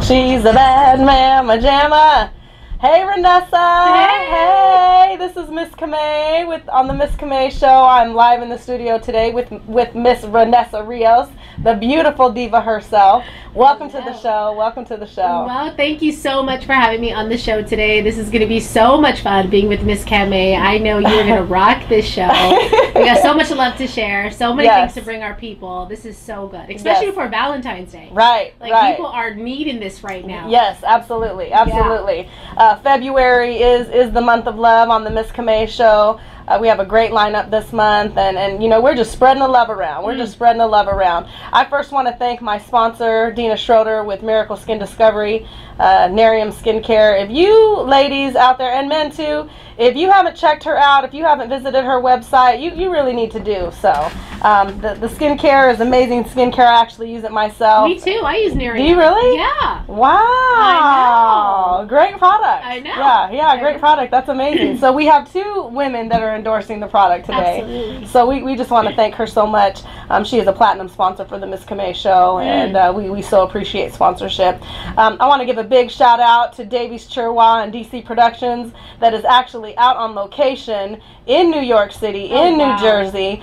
She's a bad mama jamma. Hey, Renessa. Hey, this is Miss Camay on the Miss Camay Show. I'm live in the studio today with Miss Renessa Rios, the beautiful diva herself. Welcome to the show. Welcome to the show. Well, thank you so much for having me on the show today. This is going to be so much fun being with Miss Camay. I know you're going to rock this show. We got so much love to share, so many things to bring our people. This is so good, especially for Valentine's Day. Right, people are needing this right now. Yes, absolutely, absolutely. Yeah. February is the month of love on the Miss Camay Show. We have a great lineup this month, and you know, we're just spreading the love around. We're just spreading the love around. I first want to thank my sponsor, Dina Schroeder with Miracle Skin Discovery, Narium Skincare. If you ladies out there, and men too, if you haven't checked her out, if you haven't visited her website, you really need to do so. The skincare is amazing skincare. I actually use it myself. Me too. I use Narium. Do you really? Yeah. Wow. I know. Great product. I know. Yeah, great product. That's amazing. So we have two women that are endorsing the product today. Absolutely. So we just want to thank her so much. She is a platinum sponsor for the Miss Camay Show, and we so appreciate sponsorship. I want to give a big shout out to Davies Chirwa and DC Productions that is actually out on location in New York City, New Jersey,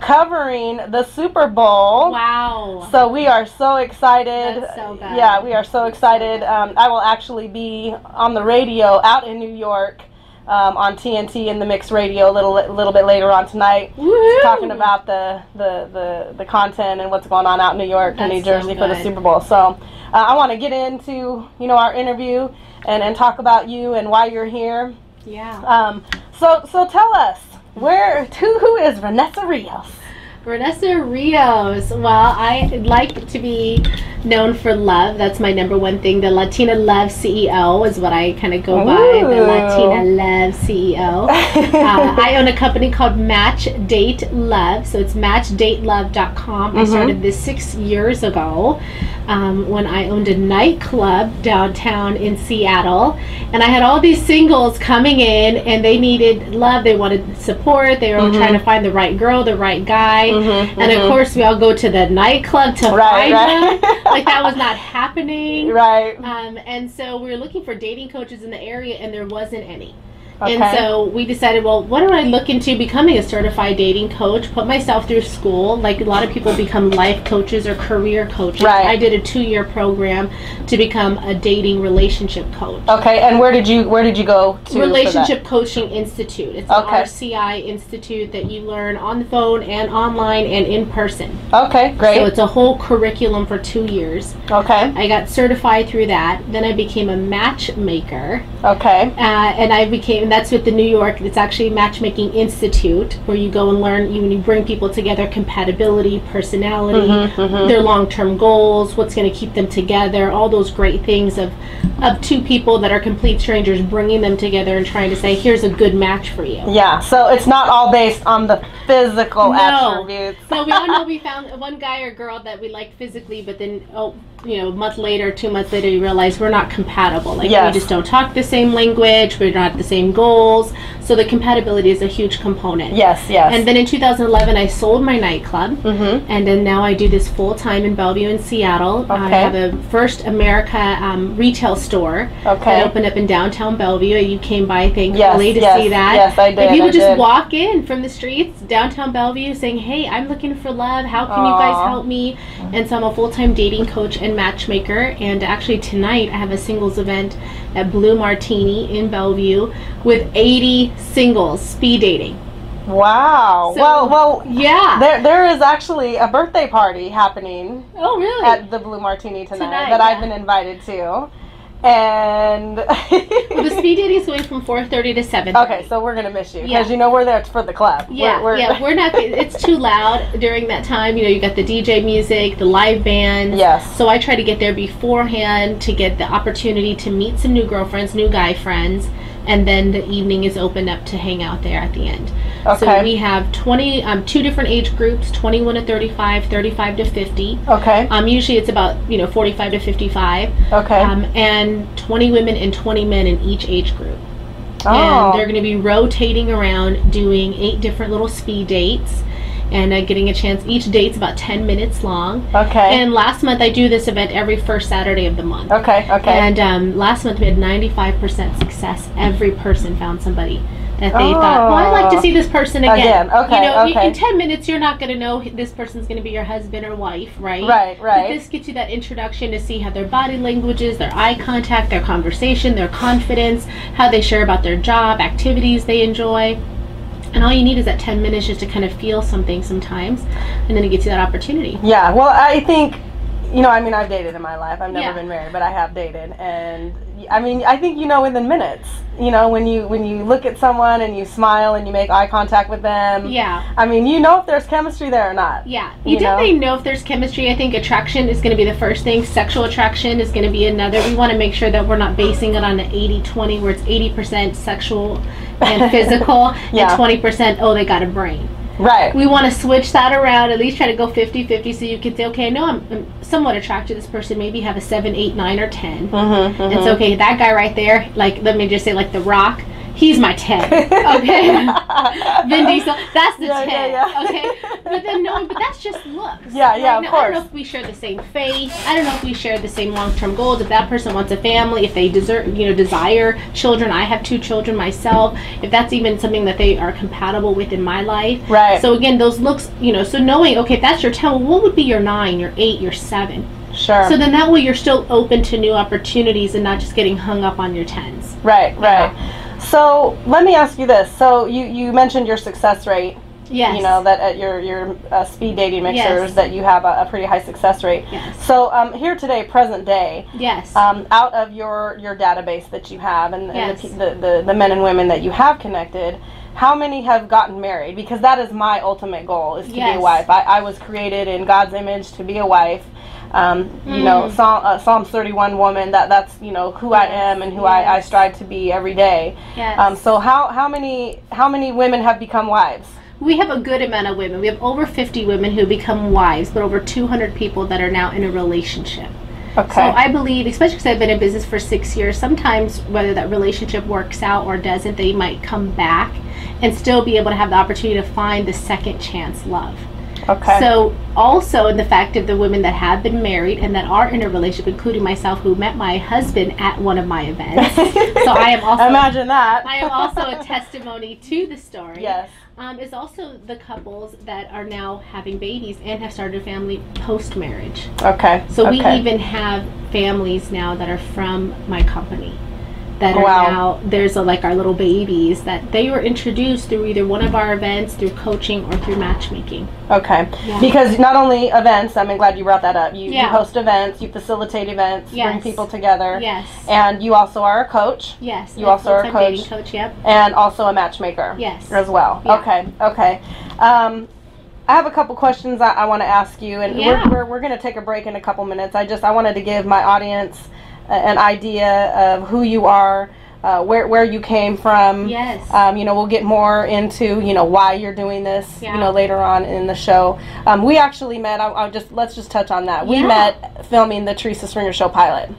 covering the Super Bowl. Wow. So we are so excited. That's so good. Yeah, we are so excited. I will actually be on the radio out in New York on TNT in the Mix Radio a little bit later on tonight, talking about the content and what's going on out in New York and New Jersey for the Super Bowl. So I want to get into our interview and talk about you and why you're here. Yeah. So tell us, who is Renessa Rios? Renessa Rios. Well, I like to be known for love. That's my number one thing. The Latina Love CEO is what I kind of go by. The Latina Love CEO. I own a company called Match Date Love. So it's matchdatelove.com. I started this 6 years ago when I owned a nightclub downtown in Seattle. And I had all these singles coming in, and they needed love. They wanted support. They were trying to find the right girl, the right guy. And of course, we all go to the nightclub to find them. Like, that was not happening. Right. And so we were looking for dating coaches in the area, and there wasn't any. Okay. And so we decided, well, what do I look into becoming a certified dating coach, put myself through school. Like a lot of people become life coaches or career coaches. Right. I did a 2-year program to become a dating relationship coach. Okay, and where did you go to? Relationship Coaching Institute. It's an RCI institute that you learn on the phone and online and in person. Okay, great. So it's a whole curriculum for 2 years. Okay. I got certified through that. Then I became a matchmaker. Okay. And that's with the New York, it's actually Matchmaking Institute, where you go and learn, when you bring people together, compatibility, personality, their long-term goals, what's going to keep them together, all those great things of two people that are complete strangers, bringing them together and trying to say, here's a good match for you. Yeah, so it's not all based on the physical attributes. So we all know we found one guy or girl that we liked physically, but then, a month later, 2 months later, you realize we're not compatible. Like, we just don't talk the same language, we're not the same goals. So the compatibility is a huge component. Yes. And then in 2011, I sold my nightclub, and then now I do this full time in Bellevue in Seattle. I have a First America retail store that opened up in downtown Bellevue. You came by, thankfully, to see that. Yes, I did. And people just walk in from the streets, downtown Bellevue, saying, hey, I'm looking for love. How can you guys help me? And so I'm a full-time dating coach and matchmaker. And actually tonight I have a singles event at Blue Martini in Bellevue with 80 singles speed dating. Wow. So, well, yeah. There is actually a birthday party happening. Oh, really? At the Blue Martini tonight that I've been invited to. And well, the speed dating is going from 4:30 to 7:30. Okay, so we're gonna miss you because we're there for the club. We're not. It's too loud during that time. You got the DJ music, the live bands. Yes. So I try to get there beforehand to get the opportunity to meet some new girlfriends, new guy friends, and then the evening is opened up to hang out there at the end. Okay. So we have 2 different age groups: 21 to 35, 35 to 50. Okay. Usually it's about 45 to 55. Okay. And 20 women and 20 men in each age group. And they're going to be rotating around doing 8 different little speed dates. and getting a chance. Each date's about 10 minutes long. Okay. And last month I do this event every first Saturday of the month. Okay. And last month we had 95% success. Every person found somebody that they thought, well, I'd like to see this person again. Okay. In 10 minutes you're not going to know this person's going to be your husband or wife, right? Right. But this gets you that introduction to see how their body language is, their eye contact, their conversation, their confidence, how they share about their job, activities they enjoy. And all you need is that 10 minutes just to kind of feel something sometimes, and then it gets you that opportunity. Yeah, well, I think, I've dated in my life. I've never been married, but I have dated. And, I think within minutes, when you look at someone and you smile and you make eye contact with them. Yeah. If there's chemistry there or not. Yeah, you definitely know if there's chemistry. I think attraction is going to be the first thing. Sexual attraction is going to be another. We want to make sure that we're not basing it on an 80-20 where it's 80% sexual and physical and 20%, oh, they got a brain. Right. We want to switch that around, at least try to go 50-50 so you can say, okay, I know I'm somewhat attracted to this person, maybe have a 7, 8, 9, or 10. It's okay, that guy right there, like, let me just say, like The Rock, he's my 10. Okay? Vin Diesel, that's the 10. Yeah. Okay? But then but that's just looks. Yeah, right? of course. I don't know if we share the same faith. I don't know if we share the same long-term goals. If that person wants a family, if they desire children. I have 2 children myself. If that's even something that they are compatible with in my life. Right. So again, those looks, so knowing, okay, if that's your 10, well, what would be your 9, your 8, your 7? Sure. So then that way you're still open to new opportunities and not just getting hung up on your 10s. Right. So let me ask you this. So you mentioned your success rate. Yes. That at your speed dating mixers that you have a pretty high success rate. Yes. So here today, present day. Yes. Out of your database that you have and the men and women that you have connected, how many have gotten married? Because that is my ultimate goal, is to be a wife. I was created in God's image to be a wife. Psalms 31 woman, that's who I am and who I strive to be every day. Yes. So how many women have become wives? We have a good amount of women. We have over 50 women who become wives, but over 200 people that are now in a relationship. Okay. So I believe, especially because I've been in business for 6 years, sometimes whether that relationship works out or doesn't, they might come back and still be able to have the opportunity to find the second chance love. Okay. So also in the fact of the women that have been married and that are in a relationship, including myself, who met my husband at one of my events. So I am also imagine that. I am also a testimony to the story. Yes. Is also the couples that are now having babies and have started a family post-marriage. Okay. So we even have families now that are from my company that are now, there's like our little babies that they were introduced through either one of our events, through coaching, or through matchmaking. Okay. Yeah. Because not only events, I'm glad you brought that up. You host events, you facilitate events, bring people together. Yes. And you also are a coach. Yes. You also are a coach. Dating coach, yep. And also a matchmaker. Yes. As well. Yeah. Okay. I have a couple questions I want to ask you, and we're going to take a break in a couple minutes. I wanted to give my audience an idea of who you are, where you came from. Yes. We'll get more into why you're doing this. Later on in the show. We actually met. Let's just touch on that. We met filming the Teresa Stringer Show pilot,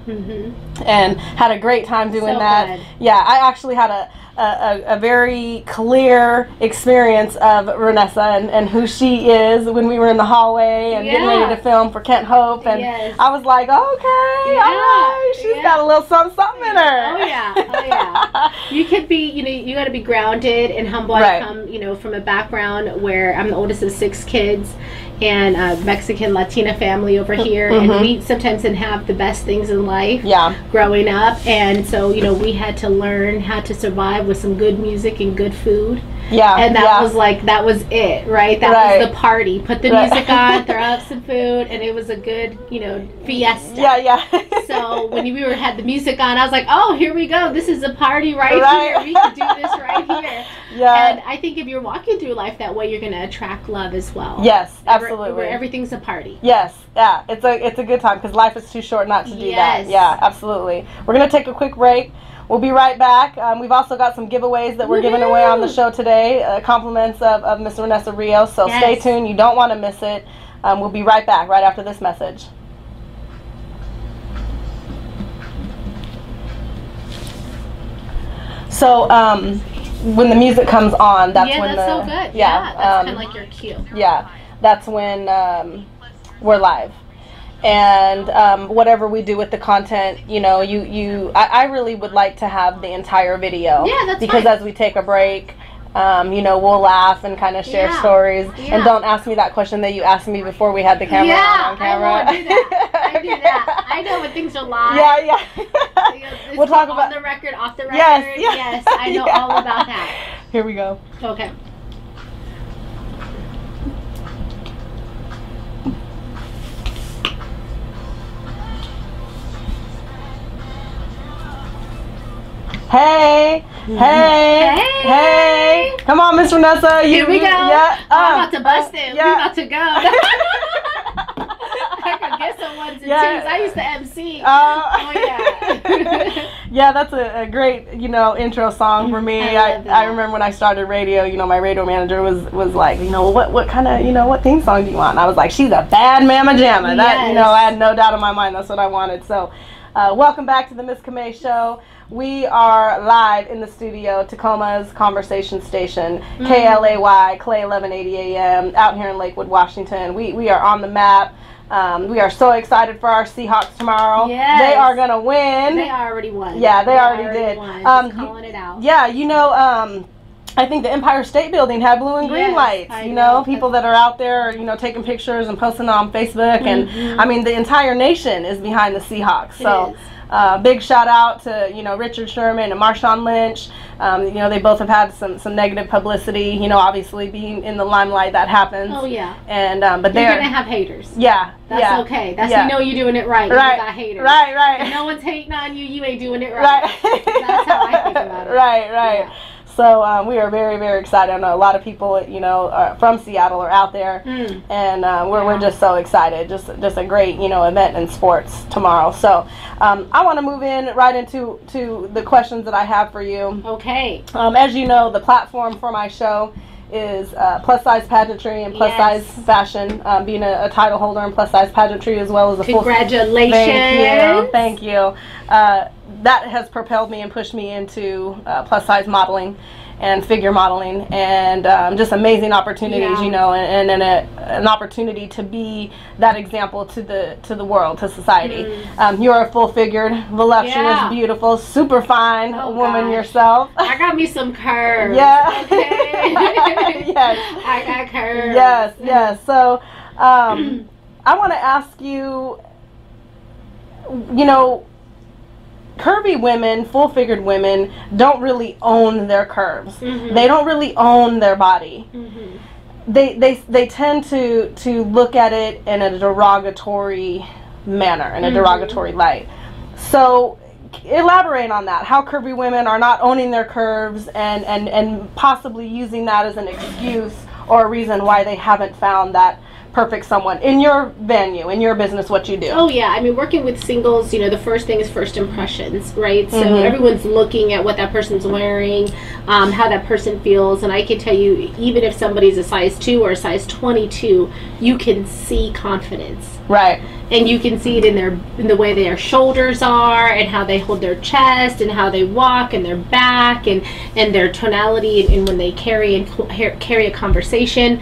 and had a great time doing that. Good. Yeah, I actually had a very clear experience of Renessa and who she is when we were in the hallway and getting ready to film for Kent Hope, and I was like, okay, all right, she's got a little something in her. Oh yeah. You could be, you got to be grounded and humble. I come, from a background where I'm the oldest of 6 kids, and a Mexican Latina family over here, and we sometimes didn't have the best things in life growing up, and so we had to learn how to survive with some good music and good food. And that was it, right? That was the party. Put the music on, throw out some food, and it was a good, fiesta. So when we had the music on, I was like, oh, here we go. This is a party right here. We can do this right here. And I think if you're walking through life that way, you're going to attract love as well. Yes, absolutely. Where everything's a party. Yes, it's a good time because life is too short not to do that. Yeah, absolutely. We're going to take a quick break. We'll be right back. We've also got some giveaways that we're giving away on the show today, compliments of Miss Renessa Rios. So stay tuned. You don't want to miss it. We'll be right back right after this message. So when the music comes on, that's when that's so good. That's kind of like your cue. Yeah, that's when we're live. And whatever we do with the content, you know, I really would like to have the entire video. Yeah, that's because fine. as we take a break, you know, we'll laugh and kind of share stories. Yeah. And don't ask me that question that you asked me before we had the camera on camera. I won't do that. I do that. I know when things are live. Yeah. We'll talk about on the record, off the record. Yes, I know all about that. Here we go. Okay. Hey. Come on, Miss Vanessa. Here we go. Yeah. I'm about to bust it. We're about to go. I could get some ones and twos. I used to MC. Yeah, that's a great, you know, intro song for me. I remember when I started radio, you know, my radio manager was like, you know, what kind of, you know, what theme song do you want? And I was like, she's a bad mamma jamma. That, you know, I had no doubt in my mind that's what I wanted. So welcome back to the Miss Camay Show. We are live in the studio, Tacoma's Conversation Station, KLAY, Clay 1180 AM, out here in Lakewood, Washington. We are on the map. We are so excited for our Seahawks tomorrow. Yes. They are going to win. They already won. Yeah, they already did. Just calling it out. Yeah, you know, I think the Empire State Building had blue and green lights. You know, people that are out there, you know, taking pictures and posting on Facebook. And, I mean, the entire nation is behind the Seahawks. So. Big shout out to, you know, Richard Sherman and Marshawn Lynch. You know, they both have had some negative publicity. You know, obviously being in the limelight, that happens. Oh yeah. And but you're gonna have haters. Yeah. That's okay. That's you know you're doing it right. Right. You got haters. Right. If no one's hating on you, you ain't doing it right. That's how I think about it. Right. Yeah. So we are very, very excited. I know a lot of people, you know, from Seattle are out there, and we're just so excited. Just a great, you know, event in sports tomorrow. So I want to move in right into the questions that I have for you. Okay. As you know, the platform for my show is plus size pageantry and plus size fashion. Being a title holder in plus size pageantry as well as a congratulations. Thank you. That has propelled me and pushed me into plus size modeling and figure modeling, and just amazing opportunities, you know, and an opportunity to be that example to the world, to society. You're a full figured, voluptuous, beautiful, super fine woman yourself. I got me some curves. Yeah. Okay. Yes. I got curves. Yes. So I want to ask you, you know, curvy women, full-figured women don't really own their curves. They don't really own their body. They tend to look at it in a derogatory manner, in a derogatory light. So elaborate on that. How curvy women are not owning their curves and possibly using that as an excuse or a reason why they haven't found that perfect someone in your venue, in your business, what you do. Oh yeah, I mean, working with singles, you know, the first thing is first impressions, right? So everyone's looking at what that person's wearing, how that person feels, and I can tell you, even if somebody's a size 2 or a size 22, you can see confidence. Right. And you can see it in the way their shoulders are, and how they hold their chest, and how they walk, and their back, and their tonality, and when they carry a conversation.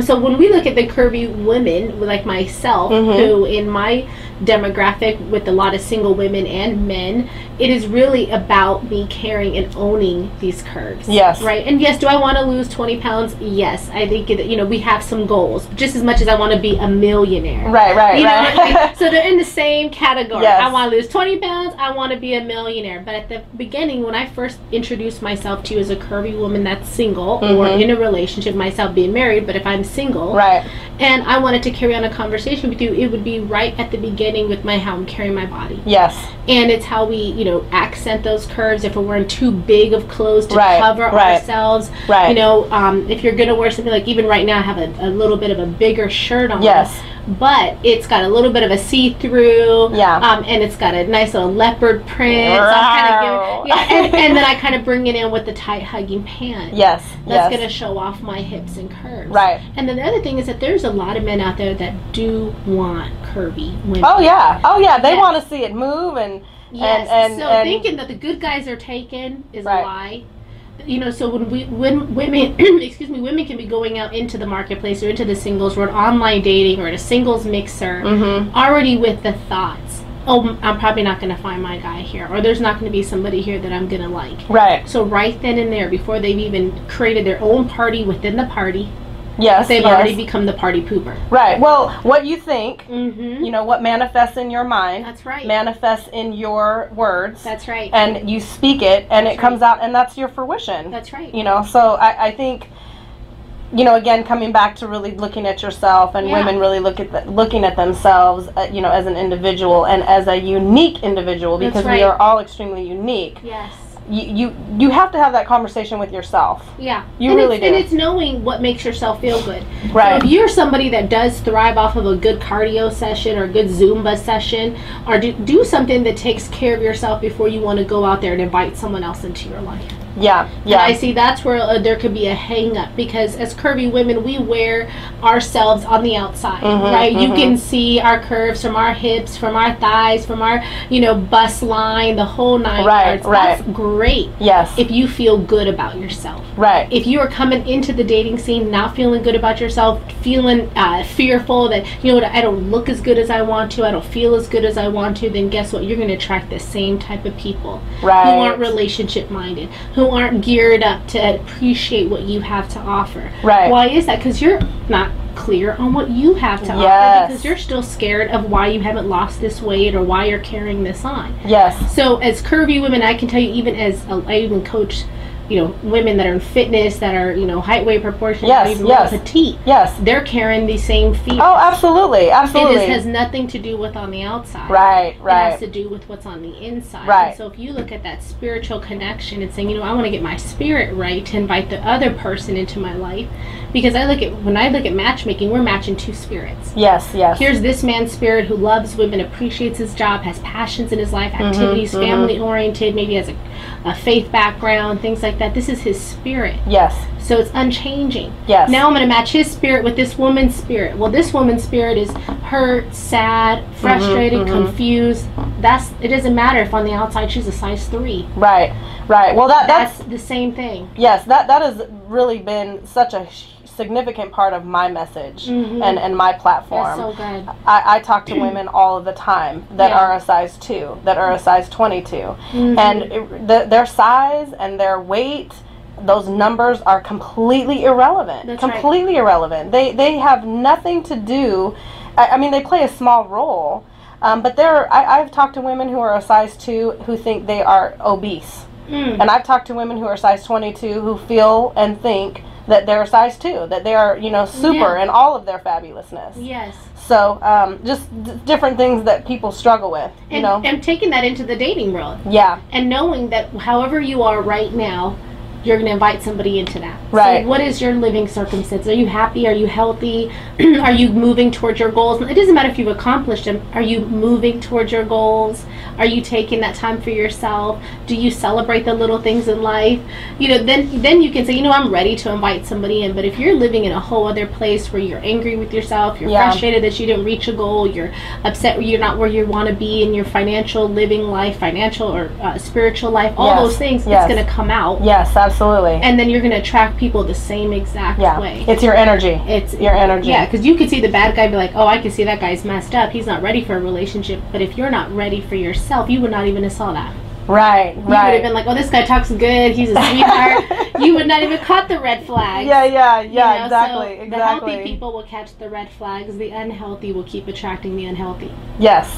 So when we look at the curvy women like myself, who in my demographic with a lot of single women and men, it is really about me carrying and owning these curves. Yes. Right. And yes, do I want to lose 20 pounds? Yes. I think that, you know, we have some goals just as much as I want to be a millionaire. Right. You know what I mean? So they're in the same category. Yes. I want to lose 20 pounds. I want to be a millionaire. But at the beginning, when I first introduced myself to you as a curvy woman that's single or in a relationship, myself being married, but if I'm single, right, and I wanted to carry on a conversation with you, it would be right at the beginning with how I'm carrying my body. Yes. And it's how we, you know, accent those curves. If we're wearing too big of clothes to cover ourselves. Right. You know, if you're going to wear something like, even right now I have a little bit of a bigger shirt on. Yes. But it's got a little bit of a see-through. Yeah. And it's got a nice little leopard print. So I'm kind of and then I kind of bring it in with the tight hugging pants. Yes. That's going to show off my hips and curves. Right. And then the other thing is that there's a lot of men out there that do want curvy women. Oh yeah. They want to see it move and thinking that the good guys are taken is a lie. you know, so when women, excuse me, women can be going out into the marketplace or into the singles world, online dating or at a singles mixer, already with the thoughts, oh, I'm probably not going to find my guy here, or there's not going to be somebody here that I'm going to like. Right. So right then and there, before they've even created their own party within the party, yes, they've already become the party pooper. Right. Well, what you think, you know, what manifests in your mind, that's right, manifests in your words. That's right. And you speak it, and it comes out, and that's your fruition. That's right. You know, so I think, you know, again, coming back to really looking at yourself, and women really looking at themselves, you know, as an individual and as a unique individual, because we are all extremely unique. Yes. You have to have that conversation with yourself. Yeah. You really do. And it's knowing what makes yourself feel good. Right. So if you're somebody that does thrive off of a good cardio session or a good Zumba session, or do something that takes care of yourself before you want to go out there and invite someone else into your life. Yeah, yeah. And I see that's where there could be a hang up, because as curvy women, we wear ourselves on the outside, right? You can see our curves from our hips, from our thighs, from our, you know, bust line, the whole 9 yards. Right. That's great. Yes. If you feel good about yourself. Right. If you are coming into the dating scene not feeling good about yourself, feeling fearful that, you know what, I don't look as good as I want to, I don't feel as good as I want to, then guess what? You're going to attract the same type of people. Right. Who aren't relationship minded, who aren't geared up to appreciate what you have to offer. Right. Why is that? Because you're not clear on what you have to offer, because you're still scared of why you haven't lost this weight or why you're carrying this on. Yes. So as curvy women, I can tell you, even as I even coach, you know, women that are in fitness, that are, you know, height, weight proportion, or even petite. Yes. They're carrying the same fears. Oh, absolutely, absolutely. And it has nothing to do with on the outside. Right, right. It has to do with what's on the inside. Right. And so if you look at that spiritual connection and saying, you know, I want to get my spirit right to invite the other person into my life, because when I look at matchmaking, we're matching two spirits. Yes, yes. Here's this man's spirit who loves women, appreciates his job, has passions in his life, activities, family oriented, maybe has a faith background, things like that. This is his spirit. Yes. So it's unchanging. Yes. Now I'm going to match his spirit with this woman's spirit. Well, this woman's spirit is hurt, sad, frustrated, confused. It doesn't matter if on the outside she's a size 3. Right. Right. Well, that's the same thing. Yes, that has really been such a significant part of my message and my platform. That's so good. I talk to women all of the time that are a size 2, that are a size 22, and their size and their weight, those numbers are completely irrelevant. That's completely irrelevant. They have nothing to do. I mean, they play a small role, but I've talked to women who are a size 2 who think they are obese, and I've talked to women who are size 22 who feel and think that they're a size 2, that they are, you know, super in all of their fabulousness. Yes. So just different things that people struggle with, you know. And taking that into the dating world. Yeah. And knowing that however you are right now, you're going to invite somebody into that. Right. So what is your living circumstance? Are you happy? Are you healthy? Are you moving towards your goals? It doesn't matter if you've accomplished them. Are you moving towards your goals? Are you taking that time for yourself? Do you celebrate the little things in life? You know, then you can say, you know, I'm ready to invite somebody in. But if you're living in a whole other place where you're angry with yourself, you're frustrated that you didn't reach a goal, you're upset you're not where you want to be in your financial living life, financial or spiritual life, all those things, it's going to come out. Yes, absolutely. And then you're going to attract people the same exact way. It's your energy. It's your energy. Yeah, because you could see the bad guy be like, oh, I can see that guy's messed up. He's not ready for a relationship. But if you're not ready for yourself, you would not even have saw that. Right, you would have been like, oh, this guy talks good. He's a sweetheart. You would not even caught the red flags. Yeah, you know? exactly, So exactly. The healthy people will catch the red flags. The unhealthy will keep attracting the unhealthy. Yes.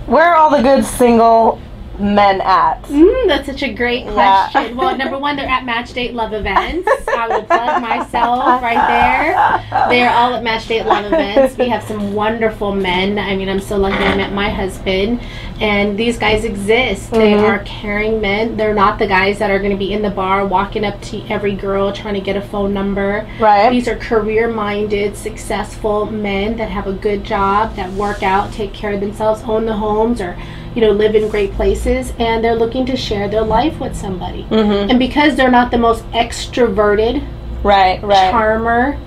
Where are all the good single men at? That's such a great question. Well, number one, they're at Match Date Love events. I will plug myself right there. They are all at Match Date Love events. We have some wonderful men. I mean, I'm so lucky I met my husband. And these guys exist. They are caring men. They're not the guys that are going to be in the bar walking up to every girl trying to get a phone number. Right. These are career-minded, successful men that have a good job, that work out, take care of themselves, own the homes, or you know, live in great places, and they're looking to share their life with somebody. And because they're not the most extroverted charmer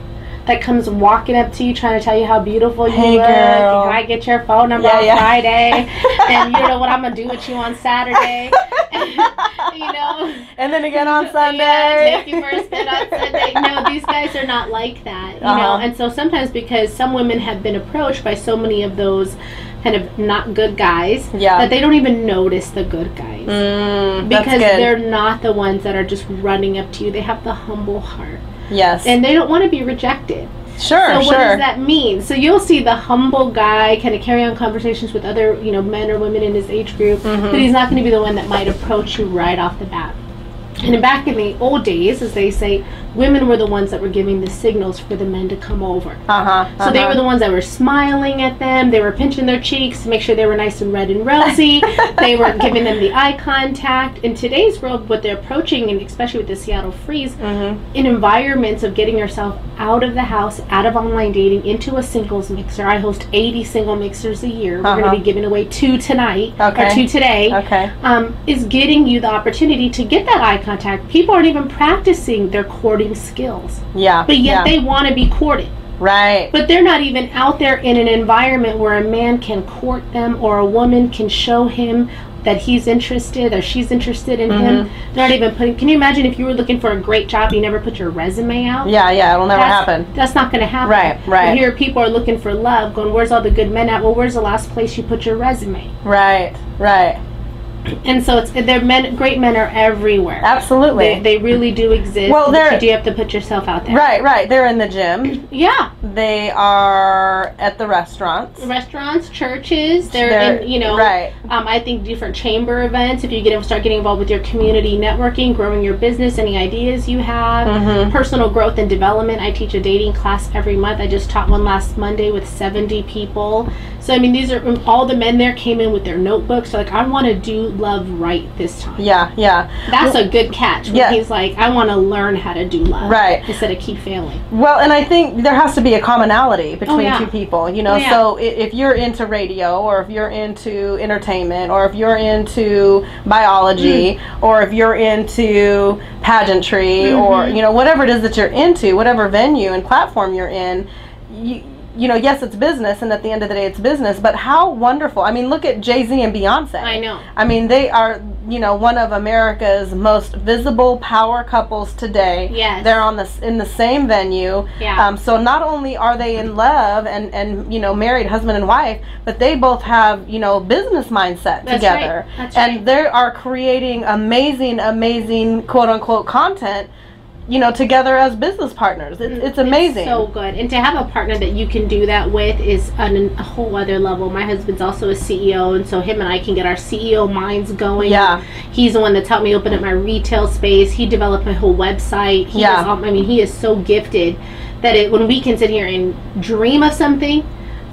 that comes walking up to you trying to tell you how beautiful you look, can I get your phone number on Friday, and you know what I'm gonna do with you on Saturday, You know. And then again on Sunday. Yeah, take you for a spin on Sunday. No, these guys are not like that, you know. And so sometimes, because some women have been approached by so many of those kind of not good guys, that they don't even notice the good guys. Because they're not the ones that are just running up to you. They have the humble heart. Yes. And they don't want to be rejected. Sure, so what does that mean? So you'll see the humble guy kind of carry on conversations with other, you know, men or women in his age group, but he's not going to be the one that might approach you right off the bat. And back in the old days, as they say, women were the ones that were giving the signals for the men to come over. So they were the ones that were smiling at them. They were pinching their cheeks to make sure they were nice and red and rosy. They were giving them the eye contact. In today's world, what they're approaching, and especially with the Seattle freeze, in environments of getting yourself out of the house, out of online dating, into a singles mixer. I host 80 single mixers a year. We're going to be giving away 2 tonight, or 2 today. Is getting you the opportunity to get that eye contact. People aren't even practicing their courting skills. But yet they want to be courted. But they're not even out there in an environment where a man can court them, or a woman can show him that he's interested or she's interested in him. They're not even putting. Can you imagine if you were looking for a great job, you never put your resume out? It'll never happen. That's not going to happen. But here people are looking for love, going, where's all the good men at? Well, where's the last place you put your resume? And so they're men. Great men are everywhere. Absolutely, they really do exist. Well, you do have to put yourself out there. They're in the gym. They are at the restaurants, churches. They're in, you know. I think different chamber events. If you start getting involved with your community networking, growing your business, any ideas you have, personal growth and development. I teach a dating class every month. I just taught one last Monday with 70 people. So I mean, these are all the men there came in with their notebooks. So, like, I want to do love right this time. That's a good catch. When he's like, I want to learn how to do love instead of keep failing. Well, and I think there has to be a commonality between two people. You know, so if you're into radio, or if you're into entertainment, or if you're into biology, or if you're into pageantry, or you know, whatever it is that you're into, whatever venue and platform you're in, you know, yes, it's business, and at the end of the day, it's business, but how wonderful. I mean, look at Jay-Z and Beyonce. I know. I mean, they are, you know, one of America's most visible power couples today. Yes. They're in the same venue. So not only are they in love and you know, married husband and wife, but they both have, you know, business mindset together. And they are creating amazing quote-unquote content, you know, together as business partners. It's amazing. It's so good. And to have a partner that you can do that with is on a whole other level. My husband's also a CEO, and so him and I can get our CEO minds going. He's the one that's helped me open up my retail space. He developed my whole website. He does I mean, he is so gifted that when we can sit here and dream of something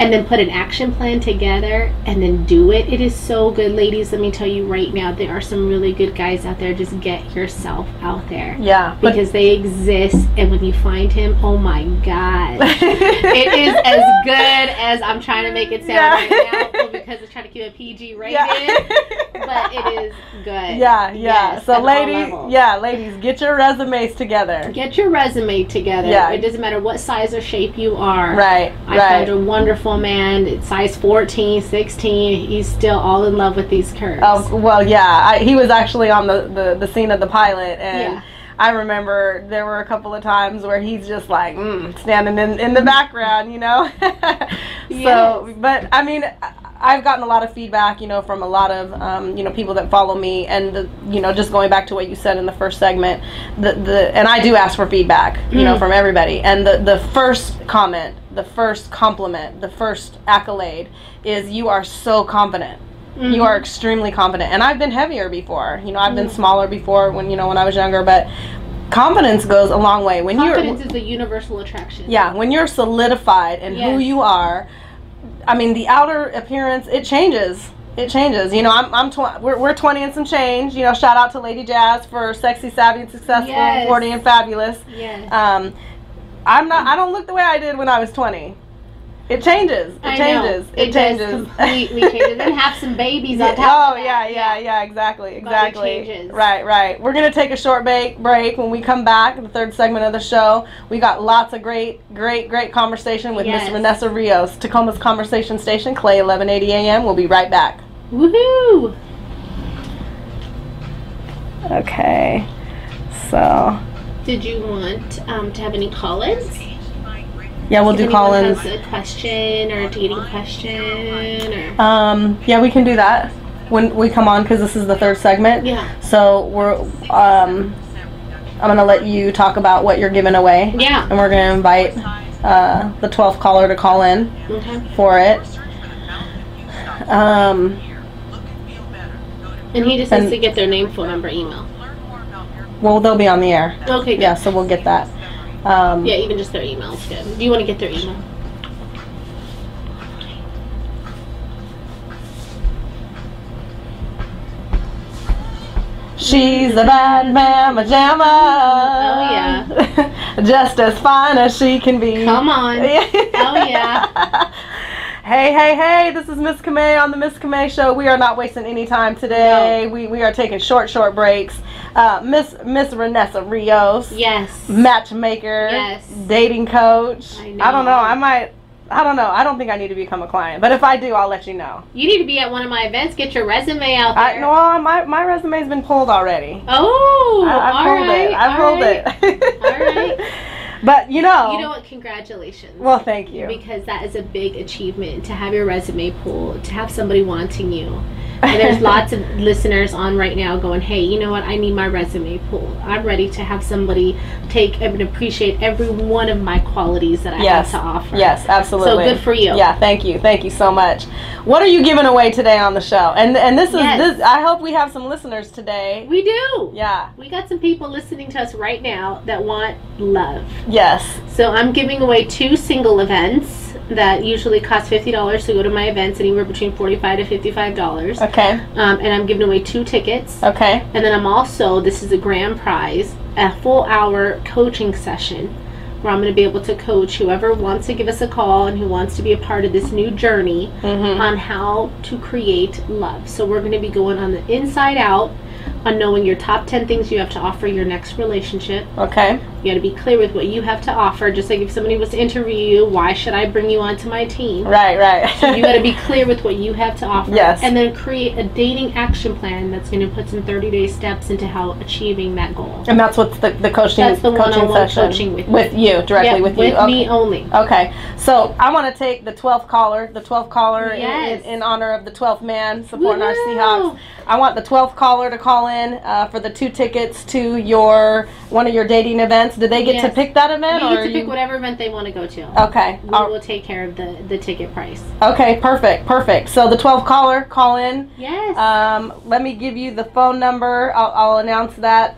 and then put an action plan together and then do it, it is so good. Ladies, let me tell you right now, there are some really good guys out there. Just get yourself out there. Because they exist, and when you find him, oh my God. It is as good as I'm trying to make it sound right now, because I'm trying to keep it PG rated. But it is good. Yes, so ladies, get your resumes together. Get your resume together. It doesn't matter what size or shape you are. I found a wonderful man. It's size 14, 16. He's still all in love with these curves. Oh, well, he was actually on the scene of the pilot, and I remember there were a couple of times where he's just like standing in the background, you know. So, but I mean, I've gotten a lot of feedback, you know, from a lot of you know, people that follow me, and you know, just going back to what you said in the first segment, and I do ask for feedback, you know, from everybody, and the first comment, the first compliment, the first accolade is, you are so confident. You are extremely confident. And I've been heavier before, you know, I've been smaller before when I was younger, but confidence goes a long way. Confidence is a universal attraction. When you're solidified in who you are, I mean, the outer appearance, it changes. You know, we're 20 and some change. You know, shout out to Lady Jazz for sexy, savvy, and successful, and 40 and fabulous. I don't look the way I did when I was 20. It changes. It changes. Completely changes. And have some babies on top of that. Exactly. But it changes. Right. We're going to take a short break. When we come back in the third segment of the show, we got lots of great conversation with Miss Vanessa Rios. Tacoma's Conversation Station, Clay 1180 AM. We'll be right back. Woohoo! Okay. So. Did you want to have any call-ins? Yeah, we'll do call-ins. Has a question or a dating question, or yeah, we can do that when we come on, because this is the third segment. Yeah. So we're I'm gonna let you talk about what you're giving away. Yeah. And we're gonna invite the 12th caller to call in for it. And he just needs to get their name, phone number, email. Well, they'll be on the air. Okay, good. Yeah, so we'll get that. Yeah, even just their email is good. Do you want to get their email? She's a bad mamma jamma. Oh, yeah. Just as fine as she can be. Come on. Oh, yeah. Hey, this is Miss Camay on the Miss Camay Show. We are not wasting any time today. No. We are taking short breaks. Miss Renessa Rios. Yes. Matchmaker. Yes. Dating coach. I know. I don't know. I don't know. I don't think I need to become a client. But if I do, I'll let you know. You need to be at one of my events. Get your resume out there. No, my resume's been pulled already. Oh, I pulled it. All right. But you know what? Congratulations. Well, thank you. Because that is a big achievement, to have your resume pulled, to have somebody wanting you. And there's lots of listeners on right now going, hey, you know what? I need my resume pulled. I'm ready to have somebody take and appreciate every one of my qualities that I have to offer. Yes, absolutely. So good for you. Yeah, thank you so much. What are you giving away today on the show? And this is this. I hope we have some listeners today. We do. Yeah. We got some people listening to us right now that want love. Yes. So I'm giving away 2 single events that usually cost $50 to go to my events, anywhere between $45 to $55. Okay. And I'm giving away 2 tickets. Okay. And then I'm also, this is a grand prize, a full hour coaching session where I'm going to be able to coach whoever wants to give us a call and who wants to be a part of this new journey on how to create love. So we're going to be going on the inside out on knowing your top 10 things you have to offer your next relationship. Okay. You got to be clear with what you have to offer. Just like if somebody was to interview you, why should I bring you onto my team? Right. So you got to be clear with what you have to offer. Yes. And then create a dating action plan that's going to put some 30-day steps into how achieving that goal. And that's what's the coaching. That's the one-on-one session coaching with you directly with you. With me only. Okay. So I want to take the 12th caller. Yes. in honor of the 12th man supporting our Seahawks. I want the 12th caller to call in for the 2 tickets to one of your dating events. Do they get to pick that event? They get to pick whatever event they want to go to. Okay. We will take care of the ticket price. Okay, perfect. So the 12th caller, call in. Yes. Let me give you the phone number. I'll announce that.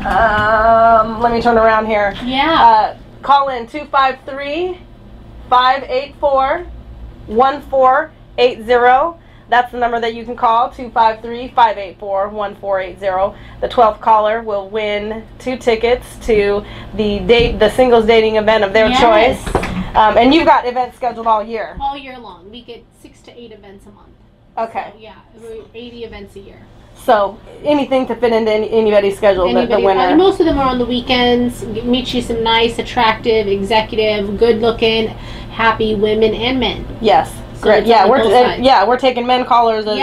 Let me turn around here. Yeah. Call in 253-584-1480. That's the number that you can call, 253-584-1480. The 12th caller will win 2 tickets to the singles dating event of their choice. And you've got events scheduled all year. All year long. We get 6 to 8 events a month. Okay. So, yeah, 80 events a year. So anything to fit into anybody's schedule, the winner. Most of them are on the weekends. Meet you some nice, attractive, executive, good-looking, happy women and men. Yes. So great. We're taking male callers as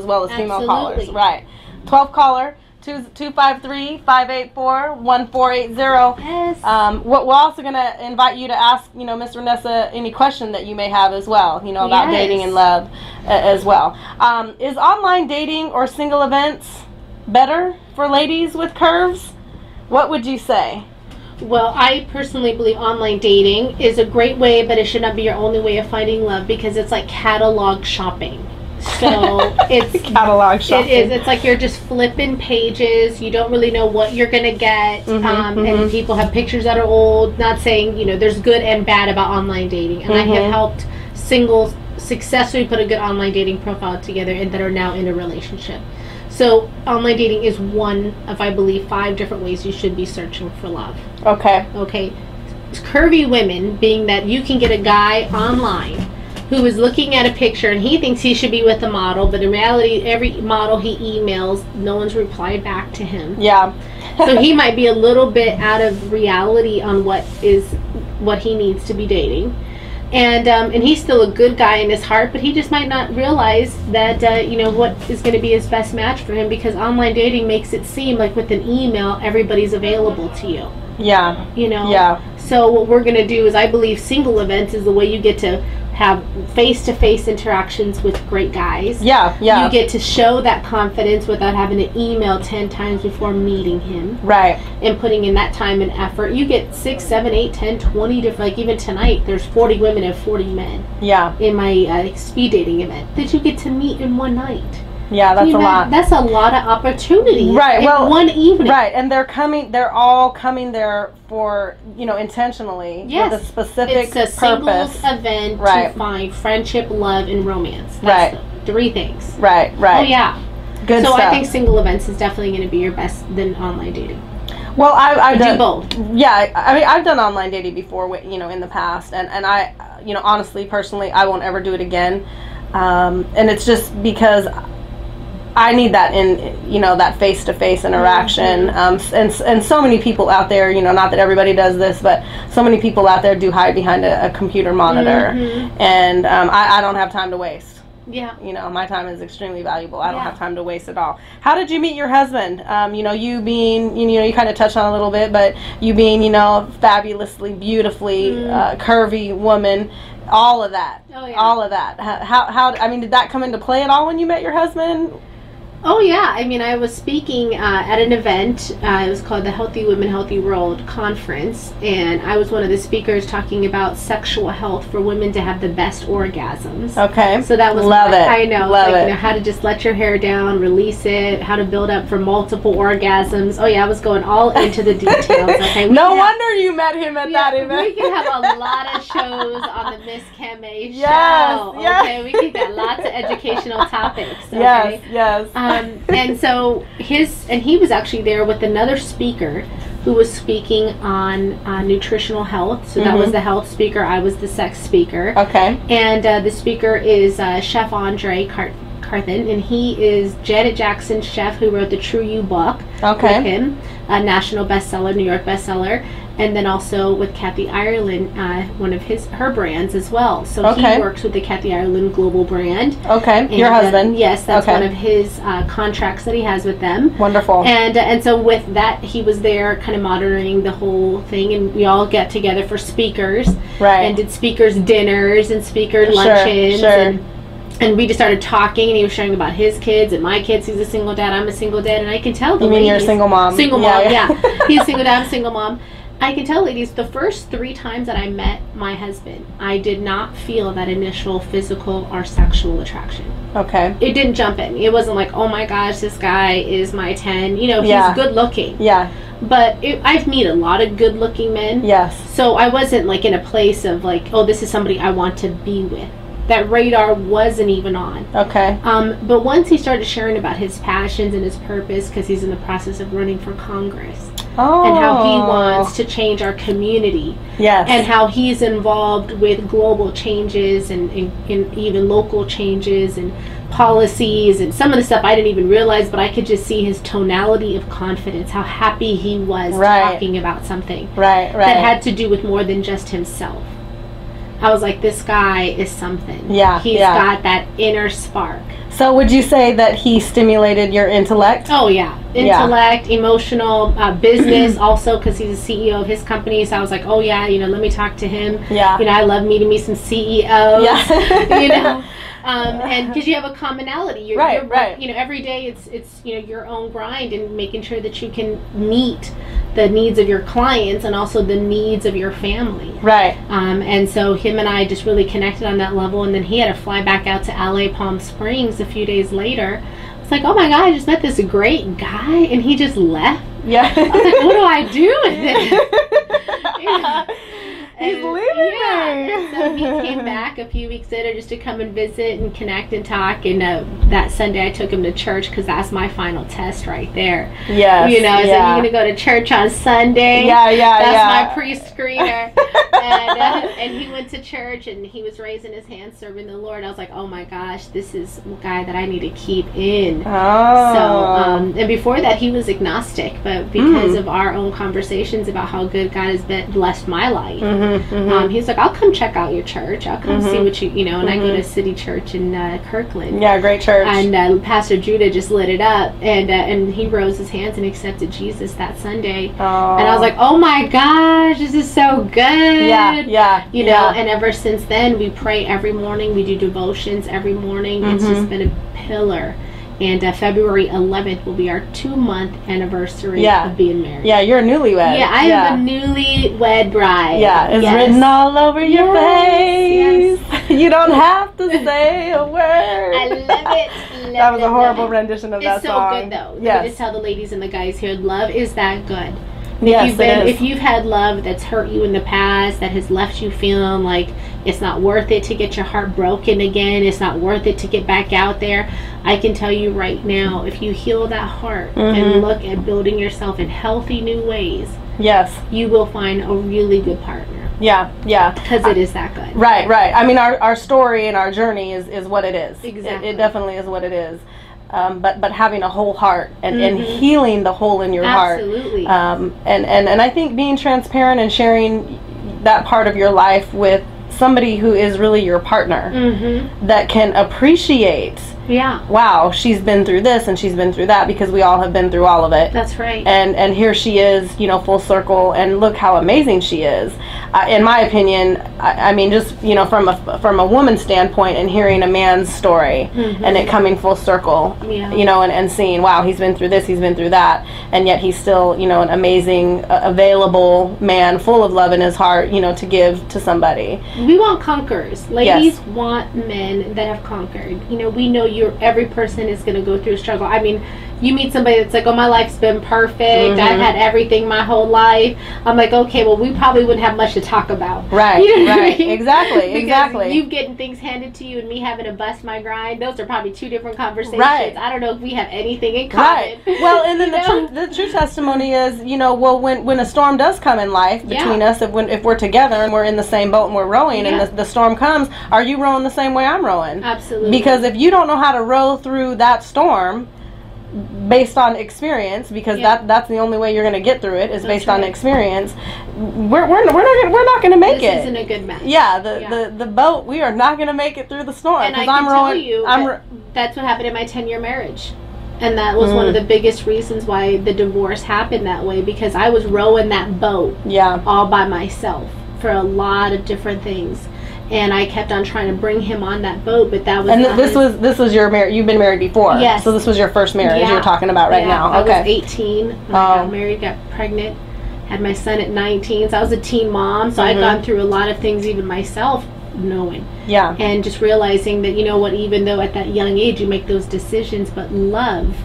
well as female callers. Right. 12th caller, 253-584-1480. Yes. We're also going to invite you to ask, Miss Renessa, any question that you may have as well, about dating and love as well. Is online dating or single events better for ladies with curves? What would you say? Well, I personally believe online dating is a great way, but it should not be your only way of finding love, because it's like catalog shopping. So it's catalog shopping. It is. It's like you're just flipping pages. You don't really know what you're gonna get, and people have pictures that are old. Not saying there's good and bad about online dating, and I have helped singles successfully put a good online dating profile together and that are now in a relationship. So online dating is one of, I believe, 5 different ways you should be searching for love. Okay. Curvy women, being that you can get a guy online who is looking at a picture and he thinks he should be with a model, but in reality, every model he emails, no one's replied back to him. Yeah. So he might be a little bit out of reality on what he needs to be dating. And he's still a good guy in his heart, but he just might not realize that what is going to be his best match for him, because online dating makes it seem like with an email everybody's available to you. Yeah. Yeah. So what we're going to do is, I believe single events is the way you get to have face-to-face interactions with great guys. Yeah. You get to show that confidence without having to email 10 times before meeting him. Right. And putting in that time and effort. You get 6, 7, 8, 10, 20 different, like even tonight, there's 40 women and 40 men. Yeah. In my speed dating event that you get to meet in one night. Yeah, that's a lot. That's a lot of opportunity. Right. Well, one evening. Right, and they're all coming there for, intentionally. Yes. With a specific purpose. It's a singles event to find friendship, love, and romance. That's the 3 things. Right. Oh, yeah. Good stuff. So I think single events is definitely going to be your best than online dating. Well, I've done both. Yeah, I mean, I've done online dating before, in the past, and I, honestly, personally, I won't ever do it again. And it's just because I need that that face-to-face interaction. And so many people out there, not that everybody does this, but so many people out there do hide behind a computer monitor. And I don't have time to waste. Yeah. My time is extremely valuable. I don't have time to waste at all. How did you meet your husband? You being, you kind of touched on a little bit, but you being, fabulously, beautifully, curvy woman, all of that. Oh, yeah. All of that. How, did that come into play at all when you met your husband? Oh, yeah. I mean, I was speaking at an event. It was called the Healthy Women, Healthy World Conference. And I was one of the speakers talking about sexual health for women to have the best orgasms. Okay. So that was Love it. I know. Love it. How to just let your hair down, release it, how to build up for multiple orgasms. Oh, yeah. I was going all into the details. Okay. No wonder you met him at that event. We can have a lot of shows on the Miss Camay show. Yes. Okay. We can get lots of educational topics. Okay? Yes. And so he was actually there with another speaker who was speaking on nutritional health. So that was the health speaker. I was the sex speaker. Okay. And the speaker is Chef Andre Carthen, and he is Janet Jackson's chef who wrote the True You book. Okay. With him, a national bestseller, New York bestseller. And then also with Kathy Ireland, one of her brands as well. So he works with the Kathy Ireland global brand. Okay, and, your husband. Yes, that's one of his contracts that he has with them. Wonderful. And so with that, he was there kind of monitoring the whole thing, and we all get together for speakers. Right. And did speakers dinners and speaker luncheons. Sure. And we just started talking, and he was sharing about his kids and my kids. He's a single dad, I'm a single dad, and I can tell the You mean you're a single mom? Single mom, yeah. He's a single dad, I'm a single mom. I can tell, ladies, the first 3 times that I met my husband, I did not feel that initial physical or sexual attraction. Okay. It didn't jump in. It wasn't like, oh my gosh, this guy is my 10. He's good looking. Yeah. But I've met a lot of good looking men. Yes. So I wasn't like in a place of like, oh, this is somebody I want to be with. That radar wasn't even on. Okay. But once he started sharing about his passions and his purpose, because he's in the process of running for Congress. Oh. And how he wants to change our community. Yes. And how he's involved with global changes and even local changes and policies and some of the stuff I didn't even realize, but I could just see his tonality of confidence, how happy he was talking about something that had to do with more than just himself. I was like, this guy is something. Yeah. He's got that inner spark. So would you say that he stimulated your intellect? Oh, yeah. Intellect, emotional, business also, because he's a CEO of his company. So I was like, oh, yeah, let me talk to him. Yeah. I love meeting me some CEOs. Yeah. And because you have a commonality. You're right. Every day it's your own grind and making sure that you can meet the needs of your clients and also the needs of your family. Right. And so him and I just really connected on that level, and then he had to fly back out to LA Palm Springs a few days later. It's like, oh my God, I just met this great guy and he just left. Yeah. I was like, what do I do with this? He's leaving. Yeah. So he came back a few weeks later just to come and visit and connect and talk. And that Sunday I took him to church because that's my final test right there. Yes. So you're going to go to church on Sunday. Yeah. That's my pre-screener. And he went to church and he was raising his hand serving the Lord. I was like, oh my gosh, this is a guy that I need to keep in. Oh. So, and before that he was agnostic, but because of our own conversations about how good God has blessed my life. He's like, I'll come check out your church. I'll come see what you know. And I go to City Church in Kirkland. Yeah, great church. And Pastor Judah just lit it up, and he rose his hands and accepted Jesus that Sunday. And I was like, oh my gosh, this is so good. Yeah. You know, and ever since then, we pray every morning. We do devotions every morning. It's just been a pillar. And February 11th will be our 2-month anniversary of being married. Yeah, you're a newlywed. Yeah, I am a newlywed bride. Yeah, it's written all over your face. Yes. You don't have to say a word. I love it. That was a horrible rendition of that song. It's so good, though. Yes. Just tell the ladies and the guys here, love is that good. Yes, if you've had love that's hurt you in the past, that has left you feeling like it's not worth it to get your heart broken again, it's not worth it to get back out there, I can tell you right now, if you heal that heart and look at building yourself in healthy new ways, you will find a really good partner. Yeah. Because it is that good. Right. I mean, our story and our journey is what it is. Exactly. It definitely is what it is. But having a whole heart and healing the hole in your heart. Absolutely. And I think being transparent and sharing that part of your life with somebody who is really your partner that can appreciate, wow, she's been through this and she's been through that, because we all have been through all of it. That's right. And here she is, you know, full circle, and look how amazing she is. In my opinion, I mean, just, you know, from a woman's standpoint, and hearing a man's story and it coming full circle, you know, and seeing, wow, he's been through this, he's been through that, and yet he's still, you know, an amazing, available man, full of love in his heart, you know, to give to somebody. We want conquerors. Ladies want men that have conquered. You know, we know every person is going to go through a struggle. I mean, you meet somebody that's like, oh, my life's been perfect. I've had everything my whole life. I'm like, okay, well, we probably wouldn't have much to talk about. Right, you know right. I mean? Exactly. You getting things handed to you and me having to bust my grind, those are probably two different conversations. Right. I don't know if we have anything in common. Right. Well, and then the true testimony is, you know, well, when a storm does come in life between us, if we're together and we're in the same boat and we're rowing and the storm comes, are you rowing the same way I'm rowing? Absolutely. Because if you don't know how to row through that storm, based on experience, because that's the only way you're going to get through it, is based on experience, we're not going to make it. This isn't a good match. The boat, we are not going to make it through the storm. And I can tell you that's what happened in my 10-year marriage. And that was one of the biggest reasons why the divorce happened that way, because I was rowing that boat all by myself for a lot of different things. And I kept on trying to bring him on that boat, but that was. And this was your marriage. You've been married before, yes. So this was your first marriage you're talking about right now. Okay. I was 18 when I got married, got pregnant, had my son at 19. So I was a teen mom. So I'd gone through a lot of things, even myself, knowing. Yeah. And just realizing that, you know what, even though at that young age you make those decisions, but love,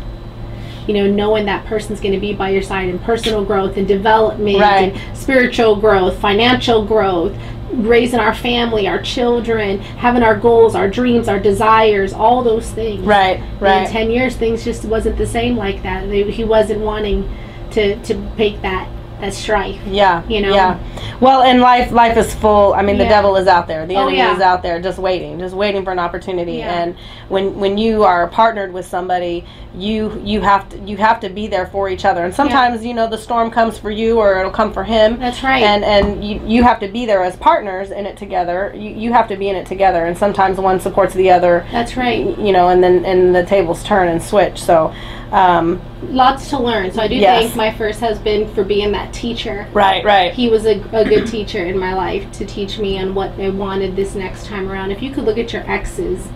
you know, knowing that person's going to be by your side in personal growth and development and spiritual growth, financial growth, raising our family, our children, having our goals, our dreams, our desires, all those things. Right. In 10 years, things just wasn't the same like that. He wasn't wanting to make that strife. Yeah. You know? Yeah. Well, and life is full. I mean, the devil is out there. The enemy is out there just waiting for an opportunity. Yeah. And when you are partnered with somebody, you have to be there for each other. And sometimes, you know, the storm comes for you or it'll come for him. That's right. And you have to be there as partners in it together. You have to be in it together. And sometimes one supports the other. That's right. You know, and the tables turn and switch. So lots to learn. So I do thank my first husband for being that teacher. Right. He was a good teacher in my life to teach me on what I wanted this next time around. If you could look at your exes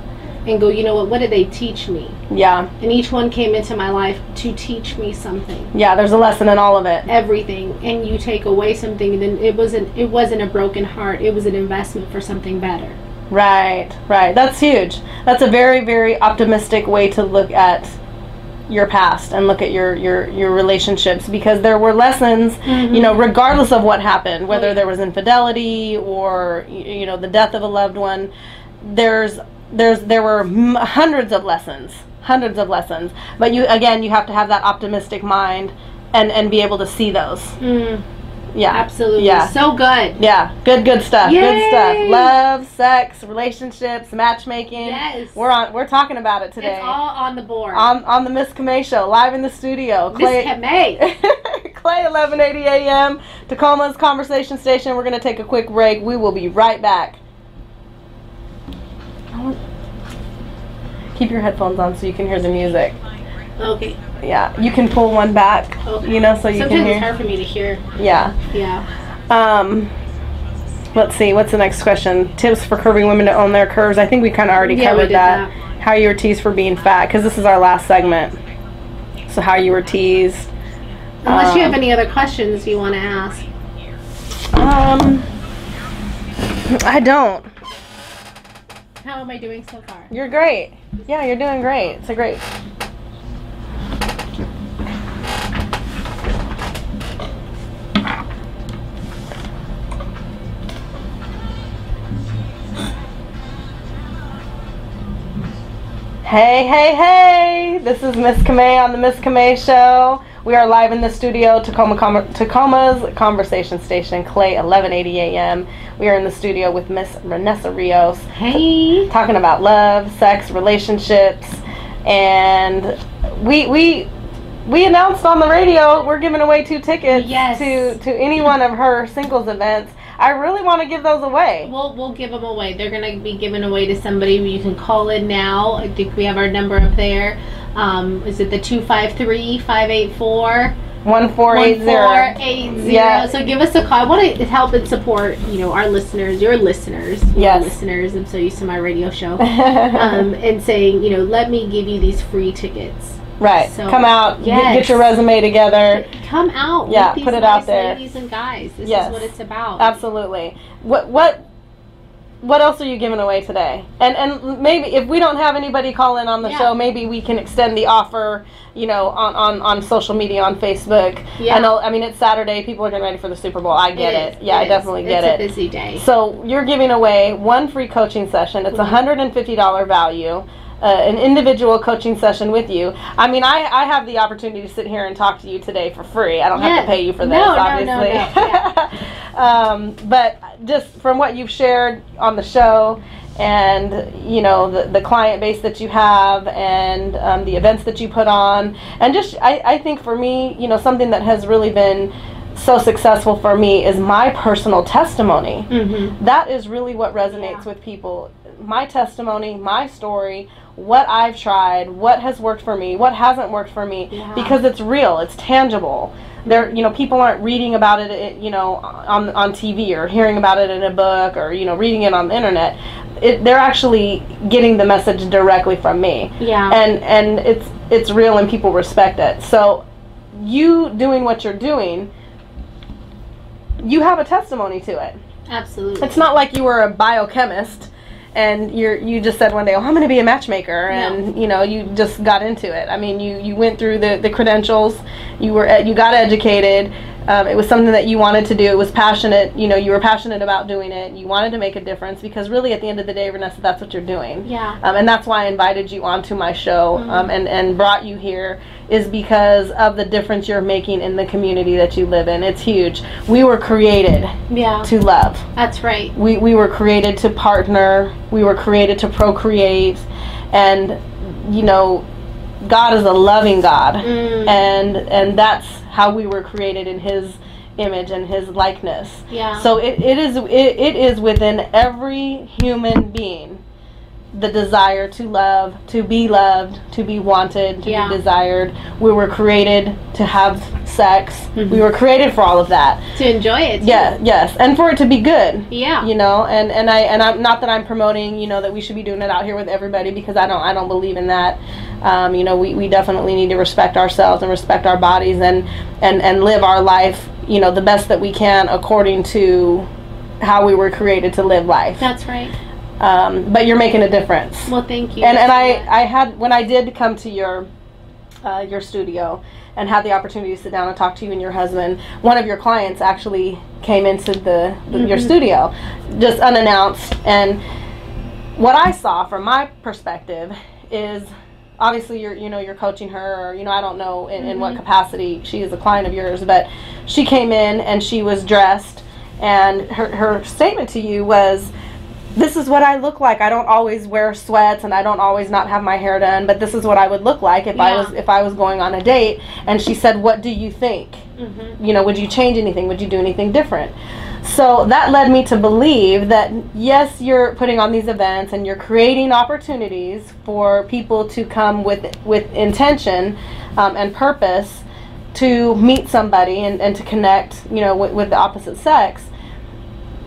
and go, you know what did they teach me? Yeah. And each one came into my life to teach me something. Yeah, there's a lesson in all of it. Everything. And you take away something, then it wasn't a broken heart. It was an investment for something better. Right. That's huge. That's a very, very optimistic way to look at your past and look at your relationships, because there were lessons, you know, regardless of what happened, whether there was infidelity or, you know, the death of a loved one. There were hundreds of lessons, but you have to have that optimistic mind and be able to see those. Yeah, absolutely. Yeah, so good. Yeah, good stuff. Yay! Good stuff. Love, sex, relationships, matchmaking. Yes, we're talking about it today. It's all on the board. On the Miss Camay Show, live in the studio. Miss Camay. Clay, 1180 a.m. Tacoma's Conversation Station. We're going to take a quick break. We will be right back. Keep your headphones on so you can hear the music. Okay. Yeah, you can pull one back, okay. You know, so you Sometimes can hear. It's hard for me to hear. Yeah. Yeah. Let's see, what's the next question? Tips for curvy women to own their curves. I think we kind of already covered that. How you were teased for being fat, because this is our last segment. So how you were teased. Unless you have any other questions you want to ask. I don't. How am I doing so far? You're great. Yeah, you're doing great. It's a great. Hey, hey, hey! This is Miss Camay on the Miss Camay Show. We are live in the studio, Tacoma's Conversation Station, Clay, 1180 AM. We are in the studio with Miss Renessa Rios. Hey! Talking about love, sex, relationships, and we announced on the radio we're giving away 2 tickets to any one of her singles events. I really want to give those away. We'll give them away. They're going to be given away to somebody. You can call in now. I think we have our number up there. Is it the 253-584? 1480. Yeah. So give us a call. I want to help and support, our listeners, your listeners. Yes. Listeners. I'm so used to my radio show. And saying, let me give you these free tickets. Right. So, come out. Get your resume together. Come out. Yeah. With these put it nice out there. Ladies and guys. This is what it's about. Absolutely. What else are you giving away today? And maybe if we don't have anybody call in on the show, maybe we can extend the offer, on social media, on Facebook. Yeah. I mean, it's Saturday. People are getting ready for the Super Bowl. I get it. Yeah, I definitely get it. It's a busy day. So you're giving away 1 free coaching session. It's $150 value. An individual coaching session with you. I mean, I have the opportunity to sit here and talk to you today for free. I don't have to pay you for this, obviously. No. Yeah. But just from what you've shared on the show, and the client base that you have, and the events that you put on, and just I think for me, something that has really been so successful for me is my personal testimony. Mm-hmm. That is really what resonates with people. My testimony, my story, what I've tried, what has worked for me, what hasn't worked for me, because it's real, it's tangible. There, people aren't reading about it, on TV or hearing about it in a book or reading it on the internet. They're actually getting the message directly from me. Yeah. And it's real and people respect it. So you doing what you're doing, you have a testimony to it. Absolutely. It's not like you were a biochemist and you just said one day, I'm going to be a matchmaker, and you just got into it. I mean, you went through the credentials, you got educated. It was something that you wanted to do. It was passionate. You were passionate about doing it. You wanted to make a difference, because really at the end of the day, Renessa, that's what you're doing. Yeah. And that's why I invited you onto my show, and brought you here, is because of the difference you're making in the community that you live in. It's huge. We were created to love. That's right. We were created to partner. We were created to procreate. And, God is a loving God. And that's how we were created, in His image and His likeness. Yeah. So it is within every human being the desire to love, to be loved, to be wanted, to be desired. We were created to have sex. Mm-hmm. We were created for all of that. To enjoy it. Too. Yeah, yes, and for it to be good. Yeah. And I'm not that I'm promoting, that we should be doing it out here with everybody, because I don't believe in that. We definitely need to respect ourselves and respect our bodies, and live our life, the best that we can according to how we were created to live life. That's right. But you're making a difference. Well, thank you. And I had, when I did come to your studio and had the opportunity to sit down and talk to you and your husband, one of your clients actually came into your studio just unannounced, and what I saw from my perspective is, obviously you're coaching her, or I don't know in what capacity she is a client of yours, but she came in and she was dressed, and her statement to you was, this is what I look like. I don't always wear sweats and I don't always not have my hair done, but this is what I would look like if I was going on a date. And she said, what do you think? You know, would you change anything? Would you do anything different? So that led me to believe that, yes, you're putting on these events and you're creating opportunities for people to come with intention and purpose to meet somebody and to connect, you know, with the opposite sex.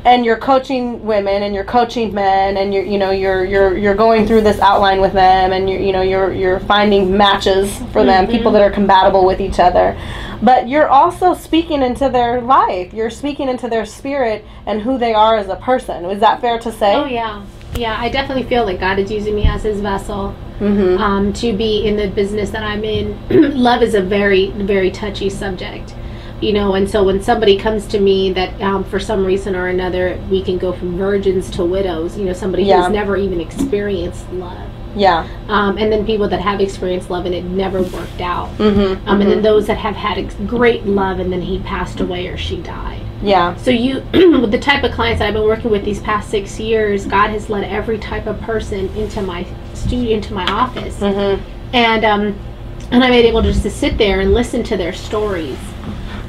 And you're coaching women and you're coaching men, and you're going through this outline with them, and you're finding matches for them, people that are compatible with each other. But you're also speaking into their life. You're speaking into their spirit and who they are as a person. Is that fair to say? Oh yeah, I definitely feel like God is using me as His vessel to be in the business that I'm in. Love is a very, very touchy subject. You know, and so when somebody comes to me that for some reason or another, we can go from virgins to widows, you know, somebody who's never even experienced love. Yeah. And then people that have experienced love and it never worked out. And then those that have had great love and then he passed away or she died. Yeah. So you, with the type of clients that I've been working with these past 6 years, God has led every type of person into my studio, into my office. And I'm able just to sit there and listen to their stories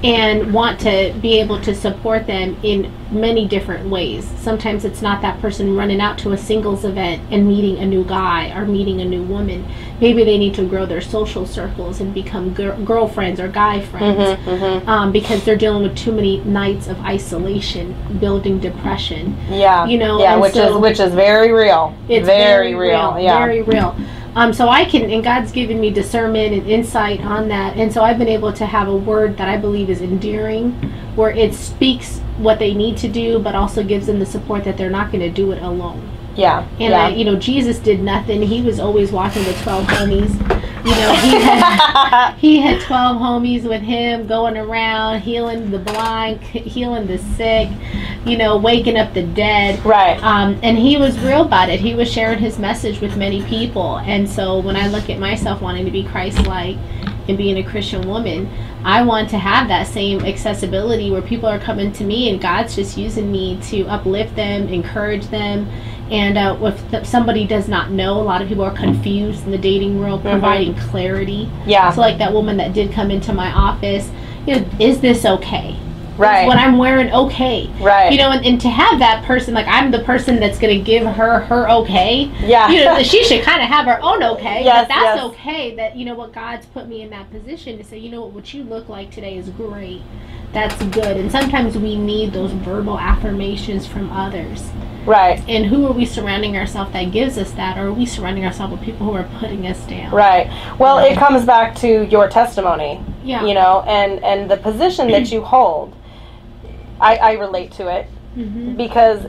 and want to be able to support them in many different ways. Sometimes it's not that person running out to a singles event and meeting a new guy or meeting a new woman. Maybe they need to grow their social circles and become girlfriends or guy friends because they're dealing with too many nights of isolation, building depression. Yeah, you know, which is very real. It's very real. Yeah, very real. So I can, and God's given me discernment and insight on that, and so I've been able to have a word that I believe is endearing, where it speaks what they need to do, but also gives them the support that they're not going to do it alone. Yeah. And you know, Jesus did nothing. He was always walking with 12 homies. You know, he had 12 homies with him, going around healing the blind, healing the sick, you know, waking up the dead. Right. And he was real about it. He was sharing his message with many people. And so when I look at myself wanting to be Christ-like and being a Christian woman, I want to have that same accessibility where people are coming to me and God's just using me to uplift them, encourage them. And if somebody does not know, a lot of people are confused in the dating world, providing clarity. Yeah. So like that woman that did come into my office, you know, is this okay? Right. Is what I'm wearing okay? Right. You know, and to have that person, like I'm the person that's going to give her okay. Yeah. You know, she should kind of have her own okay. Yes, but that's okay that, you know, what God's put me in that position to say, you know what you look like today is great. That's good. And sometimes we need those verbal affirmations from others. Right. And who are we surrounding ourselves that gives us that? Or are we surrounding ourselves with people who are putting us down? Right. Well, it comes back to your testimony. Yeah. You know, and the position that you hold. I relate to it because,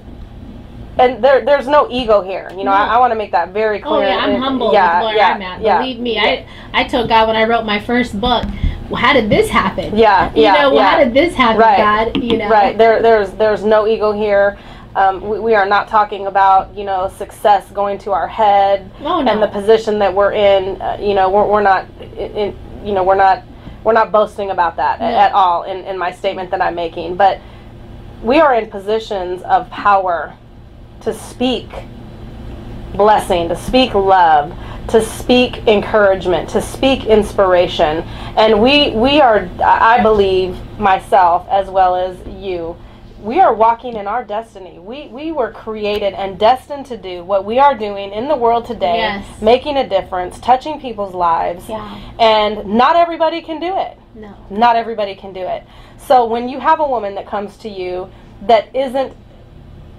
and there's no ego here. You know, I want to make that very clear. Oh, yeah, I'm humble with where I'm at. Believe me, I told God when I wrote my first book, well, how did this happen? Yeah, you know, well, how did this happen, God? You know, right. There's no ego here. We are not talking about, you know, success going to our head and the position that we're in. You know, we're not in, you know, we're not boasting about that at all in my statement that I'm making. But we are in positions of power to speak blessing, to speak love, to speak encouragement, to speak inspiration. And we are, I believe, myself as well as you, we are walking in our destiny. We were created and destined to do what we are doing in the world today, making a difference, touching people's lives. Yeah. And not everybody can do it. No. Not everybody can do it. So when you have a woman that comes to you that isn't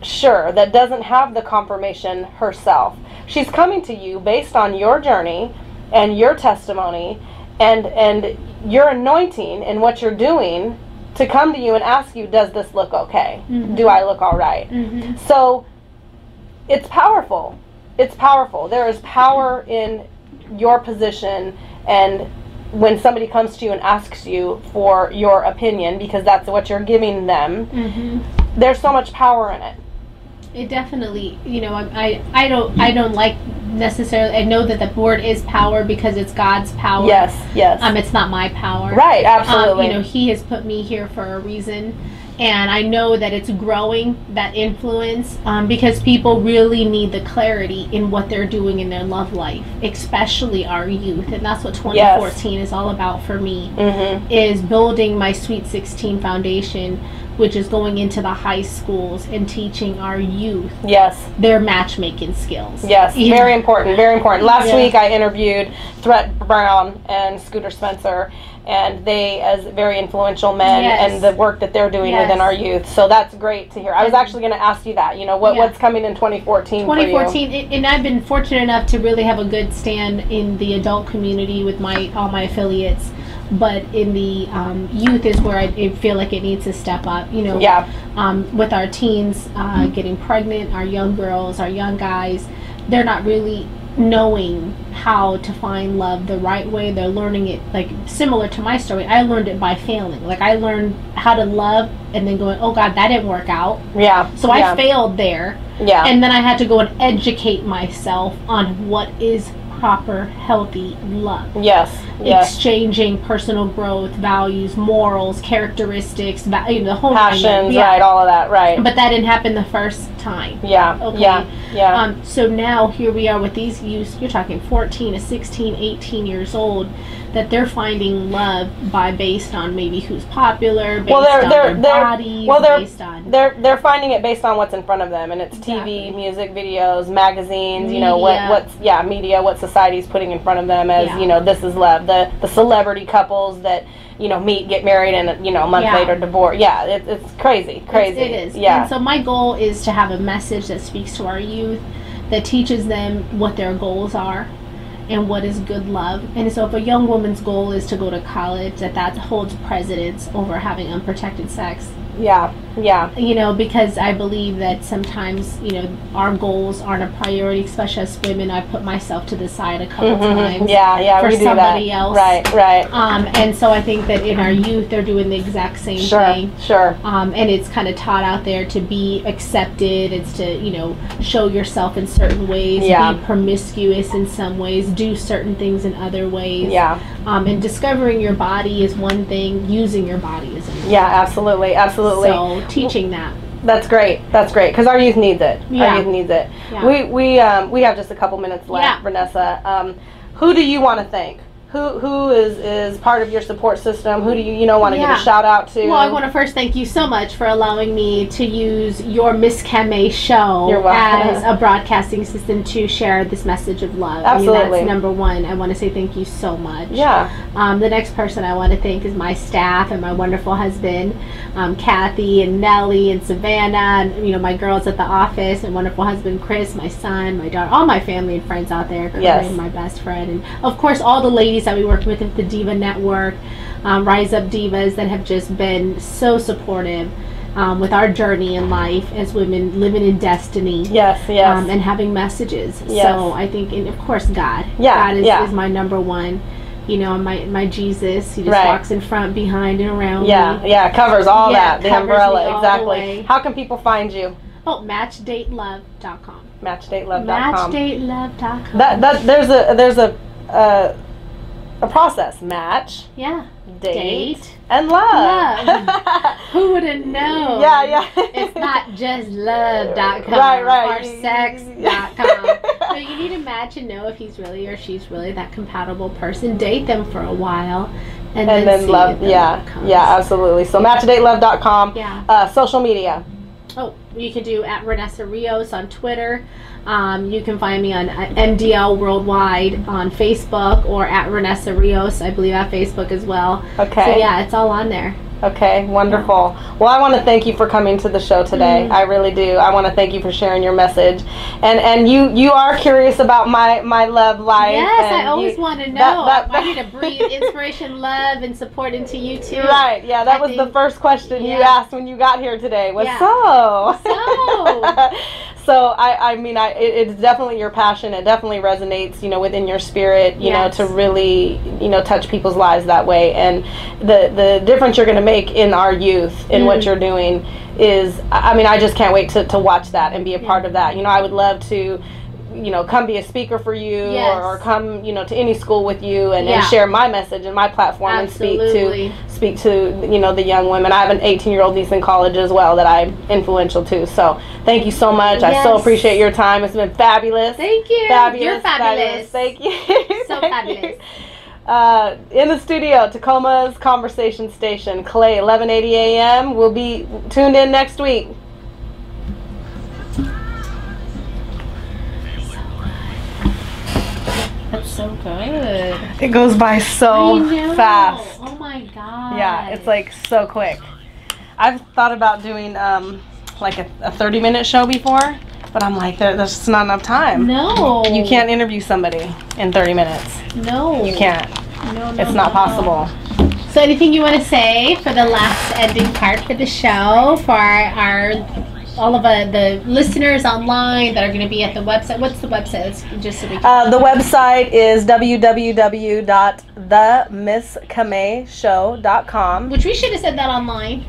sure, that doesn't have the confirmation herself, she's coming to you based on your journey and your testimony and your anointing and what you're doing to come to you and ask you, does this look okay? Do I look all right? So it's powerful. It's powerful. There is power in your position, and when somebody comes to you and asks you for your opinion, because that's what you're giving them, there's so much power in it. It definitely, you know, I don't like necessarily, I know that the board is power because it's God's power. Yes. It's not my power. Right, absolutely. You know, He has put me here for a reason, And I know that it's growing, that influence, because people really need the clarity in what they're doing in their love life, especially our youth. And that's what 2014 is all about for me, is building my Sweet 16 foundation, which is going into the high schools and teaching our youth their matchmaking skills. Yes, very important, very important. Last week I interviewed Threat Brown and Scooter Spencer, and they, as very influential men, and the work that they're doing within our youth. So that's great to hear. I was actually going to ask you that, you know, what's coming in 2014 for you? And I've been fortunate enough to really have a good stand in the adult community with all my affiliates. But in the youth is where I feel like it needs to step up, you know, with our teens getting pregnant, our young girls, our young guys. They're not really knowing how to find love the right way. They're learning it, like, similar to my story. I learned it by failing. Like, I learned how to love and then going, oh God, that didn't work out. So I failed there. And then I had to go and educate myself on what is proper, healthy love. Exchanging personal growth, values, morals, characteristics, you know, the whole passions, all of that, But that didn't happen the first time. So now here we are with these youth. You're talking 14 to 16, 18 years old, that they're finding love based on maybe who's popular, based on their bodies, they're finding it based on what's in front of them, and it's TV, music videos, magazines, media. You know, what's media, what society's putting in front of them as, you know, this is love. The celebrity couples that, you know, meet, get married, and, you know, a month later divorce. It's crazy. It is. And so my goal is to have a message that speaks to our youth, that teaches them what their goals are and what is good love. And so if a young woman's goal is to go to college, that holds precedence over having unprotected sex. You know, because I believe that sometimes, you know, our goals aren't a priority, especially as women. I put myself to the side a couple times for somebody else. And so I think that in our youth, they're doing the exact same thing. And it's kind of taught out there to be accepted. It's to, you know, show yourself in certain ways, be promiscuous in some ways, do certain things in other ways. And discovering your body is one thing, using your body is another. Absolutely. So teaching that. That's great, because our youth needs it. Our youth needs it. We have just a couple minutes left, Vanessa. Who do you want to thank? Who is part of your support system? Who do you want to give a shout out to? Well, I want to first thank you so much for allowing me to use your Miss Camay show as a broadcasting system to share this message of love. Absolutely. I mean, that's number one. I want to say thank you so much. The next person I want to thank is my staff and my wonderful husband, Kathy and Nellie and Savannah, and, you know, my girls at the office, and wonderful husband Chris, my son, my daughter, all my family and friends out there, Corinne, my best friend, and of course all the ladies that we work with at the Diva Network, Rise Up Divas, that have just been so supportive with our journey in life as women living in destiny. And having messages. So I think, and of course God. God is my number one. You know, my Jesus. He just walks in front, behind, and around me. Covers all that. The umbrella, exactly. How can people find you? Matchdatelove.com. Matchdatelove.com. Matchdatelove.com. There's a process. Match, date, and love. Who would have known? It's not just love.com or sex.com. So you need to match and know if he's really or she's really that compatible person. Date them for a while. And then love. Absolutely. So matchdatelove.com. Social media. You can do at Renessa Rios on Twitter. You can find me on MDL Worldwide on Facebook, or at Renessa Rios, I believe, at Facebook as well. So it's all on there. Okay, wonderful. Well, I want to thank you for coming to the show today. I really do. I want to thank you for sharing your message. And you are curious about my love life. Yes, I always want to know. I need to breathe inspiration, love, and support into you too. That was the first question you asked when you got here today. Was So I mean, it's definitely your passion. It definitely resonates, you know, within your spirit, you know, to really, you know, touch people's lives that way. And the difference you're going to make in our youth in what you're doing is, I mean, I just can't wait to watch that and be a part of that. You know, I would love to you know, come be a speaker for you, Yes. or come, you know, to any school with you, and, Yeah. and share my message and my platform Absolutely. and speak to, you know, the young women. I have an 18-year-old niece in college as well that I'm influential to. So thank you so much. Yes. I so appreciate your time. It's been fabulous. Thank you. Fabulous. You're fabulous. Thank you. So Thank fabulous. you. In the studio, Tacoma's Conversation Station, Clay, 1180 a.m. We'll be tuned in next week. That's so good. It goes by so I know. fast. Oh my god. Yeah, it's like so quick. I've thought about doing like a 30-minute show before, but I'm like, there's just not enough time. No. You can't interview somebody in 30 minutes. No. You can't. No, It's not possible. So anything you want to say for the last ending part for the show for all of the listeners online that are going to be at the website? What's the website? Let's just so we can The website is www.themisscamayshow.com. which we should have said that online.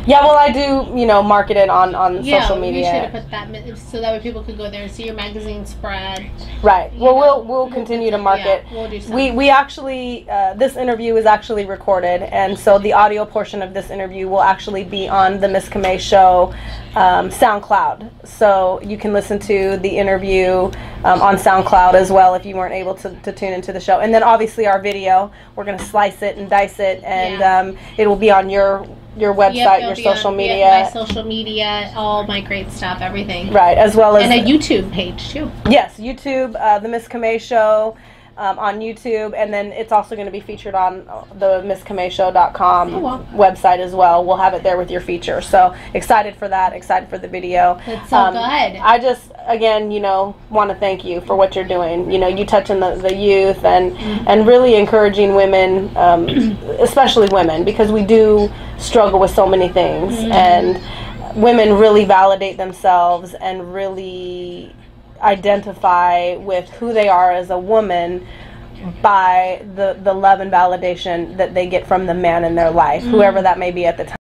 Yeah, well, I do, you know, market it on social we should media. have put that so that way people could go there and see your magazine spread. Right. You Well, know, we'll continue to market. Yeah, we'll do something. We actually, this interview is actually recorded, and so the audio portion of this interview will actually be on the Miss Camay Show SoundCloud. So you can listen to the interview on SoundCloud as well if you weren't able to tune into the show. And then obviously our video, we're going to slice it and dice it, and it will be on your website, your social media. Yeah, my social media, all my great stuff, everything. Right, as well as... And a YouTube page, too. Yes, YouTube, the Miss Camay Show on YouTube, and then it's also going to be featured on the MissCamayShow.com website as well. We'll have it there with your feature. So excited for that, excited for the video. That's so good. I just, again, you know, want to thank you for what you're doing. You know, you touching the youth and really encouraging women, especially women, because we do struggle with so many things, and women really validate themselves and really identify with who they are as a woman by the love and validation that they get from the man in their life, whoever that may be at the time.